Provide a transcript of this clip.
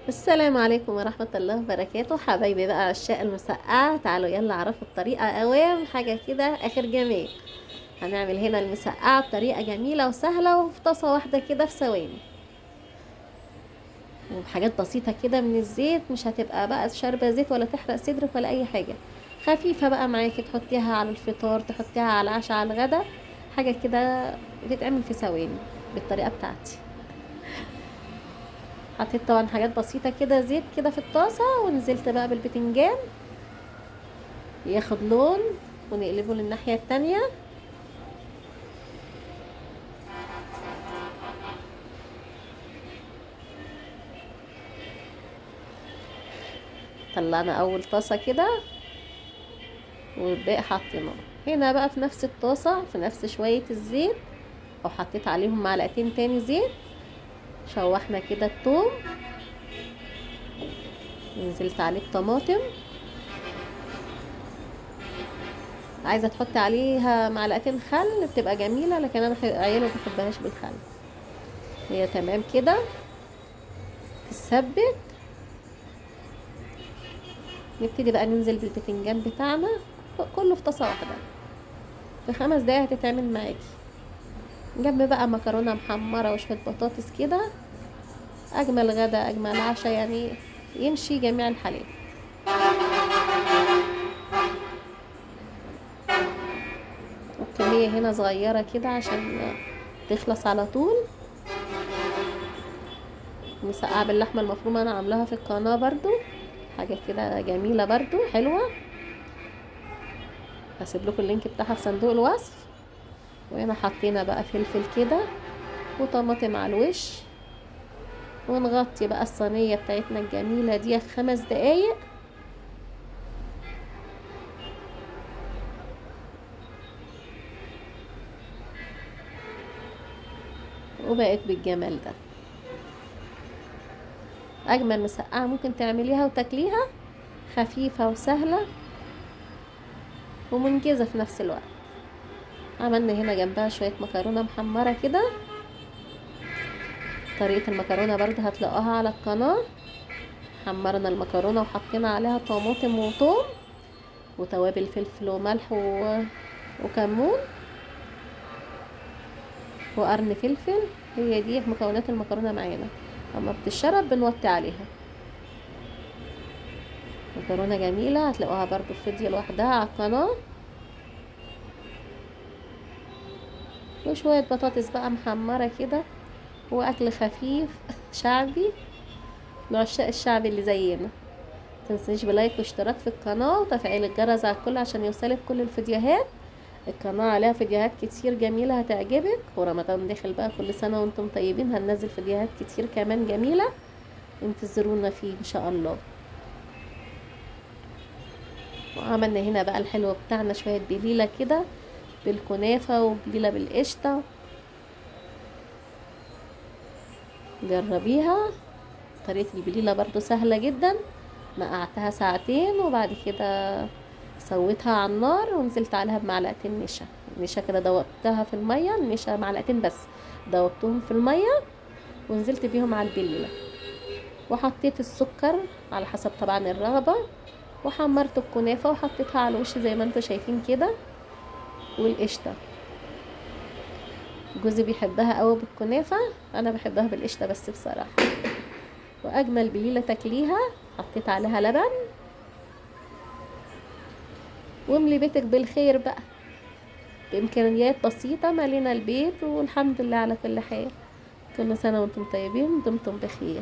السلام عليكم ورحمة الله وبركاته. حبايبي بقى عشاق المسقعة، تعالوا يلا عرفوا الطريقة. اوام حاجة كده اخر جمال. هنعمل هنا المسقعة بطريقة جميلة وسهلة وفي طاسة واحدة كده في ثواني، وبحاجات بسيطة كده من الزيت. مش هتبقى بقى شاربة زيت ولا تحرق صدرك ولا اي حاجة. خفيفة بقى معاكي، تحطيها على الفطار، تحطيها على العشاء، على الغدا. حاجة كده بتتعمل في ثواني بالطريقة بتاعتي. حطيت طبعا حاجات بسيطة كده، زيت كده في الطاسة، ونزلت بقى بالبتنجان ياخد لون، ونقلبه للناحية التانية. طلعنا اول طاسة كده، والباقي حطيناه هنا بقى في نفس الطاسة، في نفس شوية الزيت، او حطيت عليهم معلقتين تاني زيت. شوحنا كده الثوم، نزلت عليه الطماطم. عايزة تحط عليها معلقتين خل بتبقى جميلة، لكن انا عيالي ما بحبهاش بالخل. هي تمام كده تتسبك. نبتدي بقى ننزل بالبتنجان بتاعنا كله في طاسة واحدة. في 5 دقايق هتتعمل معاكي. جنب بقى مكرونة محمرة وشوية بطاطس كده. اجمل غدا اجمل عشاء، يعني يمشي جميع الحالات. والكمية هنا صغيرة كده عشان تخلص على طول. مسقعة باللحمة المفرومة انا عاملاها في القناة برضو، حاجة كده جميلة برضو حلوة. هسيب لكم اللينك بتاعها في صندوق الوصف. وهنا حطينا بقى فلفل كده وطماطم على الوش، ونغطي بقى الصينية بتاعتنا الجميلة دي 5 دقايق. وبقت بالجمال ده. اجمل مسقعة ممكن تعمليها وتاكليها، خفيفة وسهلة ومنجزة في نفس الوقت. عملنا هنا جنبها شوية مكرونة محمرة كده. طريقة المكرونة برضه هتلاقوها على القناة. حمرنا المكرونة وحطينا عليها طماطم وثوم وتوابل فلفل وملح وكمون وقرن فلفل. هي دي مكونات المكرونة معانا. اما بتشرب بنوطي عليها. مكرونة جميلة هتلاقوها برضو في فيديو لوحدها على القناة. وشوية بطاطس بقى محمرة كده، واكل خفيف شعبي لعشاق الشعب اللي زينا. متنسيش بلايك واشتراك في القناة وتفعيل الجرس على الكل عشان يوصلك كل الفيديوهات. القناة عليها فيديوهات كتير جميلة هتعجبك. ورمضان داخل بقى، كل سنة وانتم طيبين. هننزل فيديوهات كتير كمان جميلة، انتظرونا فيه ان شاء الله. وعملنا هنا بقى الحلو بتاعنا، شوية بليلة كده بالكنافة وبليلة بالقشطة. جربيها. طريقة البليلة برضو سهلة جدا. نقعتها ساعتين وبعد كده سويتها على النار، ونزلت عليها بمعلقتين نشا. نشا كده دوبتها في المية، النشا معلقتين بس دوبتهم في المية، ونزلت بيهم على البليلة. وحطيت السكر على حسب طبعا الرغبة، وحمرت الكنافة وحطيتها على الوش زي ما انتوا شايفين كده. والقشطة جوزي بيحبها قوي بالكنافة، انا بحبها بالقشطة بس بصراحة. واجمل بليلة تاكليها. حطيت عليها لبن. واملي بيتك بالخير بقى. بامكانيات بسيطة مالينا البيت، والحمد لله على كل حال. كل سنة وانتم طيبين، دمتم بخير.